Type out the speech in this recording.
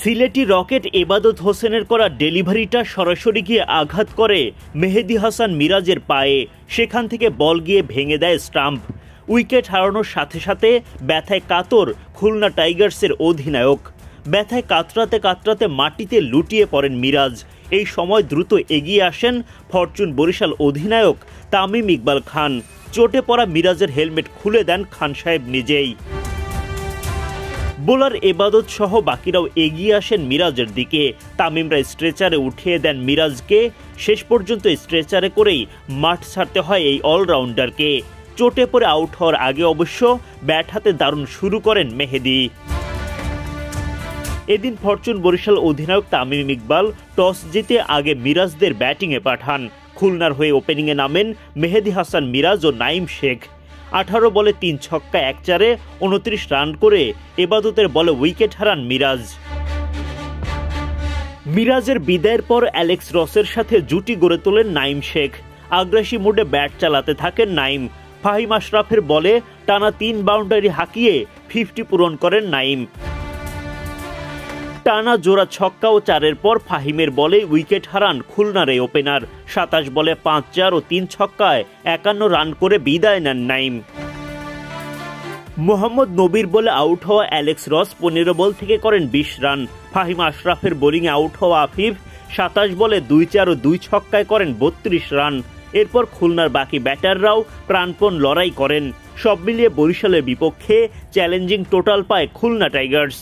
Sylheti rocket এবাদত হোসেনের করা ডেলিভারিটা সরাসরি গিয়ে আঘাত করে মেহেদী হাসান মিরাজের পায়ে। সেখান থেকে বল গিয়ে ভেঙে দেয় স্টাম্প। উইকেট হারানোর সাথে সাথে ব্যথায় কাতর খুলনা টাইগার্সের অধিনায়ক। ব্যথায় কাতরাতে কাতরাতে মাটিতে লুটিয়ে পড়েন মিরাজ। এই সময় দ্রুত এগিয়ে আসেন ফরচুন বরিশাল অধিনায়ক তামিম ইকবাল খান। চোটে পড়া মিরাজের হেলমেট খুলে দেন খান সাহেব নিজেই। বোলার এবাদত সহ বাকিরাও এগিয়ে আসেন মিরাজের দিকে। তামিমরা স্ট্রেচারে উঠিয়ে দেন মিরাজকে। শেষ পর্যন্ত স্ট্রেচারে করেই মাঠ ছাড়তে হয় এই অলরাউন্ডারকে। চোটে পড়ে আউট হওয়ার আগে অবশ্য ব্যাট হাতে দারুণ শুরু করেন মেহেদী। এদিন ফরচুন বরিশাল অধিনায়ক তামিম ইকবাল টস জিতে আগে মিরাজদের ব্যাটিংয়ে পাঠান। খুলনার হয়ে ওপেনিংয়ে নামেন মেহেদী হাসান মিরাজ ও নাঈম শেখ। 18 বলে 3 ছক্কা 1 চারে 29 রান করে এবাদতের বলে উইকেট হারান মিরাজ। মিরাজের বিদায়ের পর অ্যালেক্স রসের সাথে জুটি গড়ে তোলেন নাঈম শেখ। আগ্রাসী মুডে ব্যাট চালাতে থাকেন নাঈম। ফাহিম আশরাফের বলে টানা 3 বাউন্ডারি হাঁকিয়ে 50 পূরণ করেন নাঈম। টানা জোড়া ছক্কা ও 4-এর পর ফাহিমের বলে উইকেট হারান খুলনার এই ওপেনার। 27 বলে 5-4 ও 3 ছক্কায় 51 রান করে বিদায় নেন নাঈম। মোহাম্মদ নবীর বলে আউট হওয়া অ্যালেক্স রস 15 বল থেকে করেন 20 রান। ফাহিম আশরাফের বোলিংয়ে আউট হওয়া আফিফ 27 বলে 2-4 ও 2 ছক্কায় করেন 32 রান। এরপর খুলনার বাকি ব্যাটাররাও প্রাণপণ লড়াই করেন। সব মিলিয়ে বরিশালের বিপক্ষে চ্যালেঞ্জিং টোটাল পায় খুলনা টাইগার্স।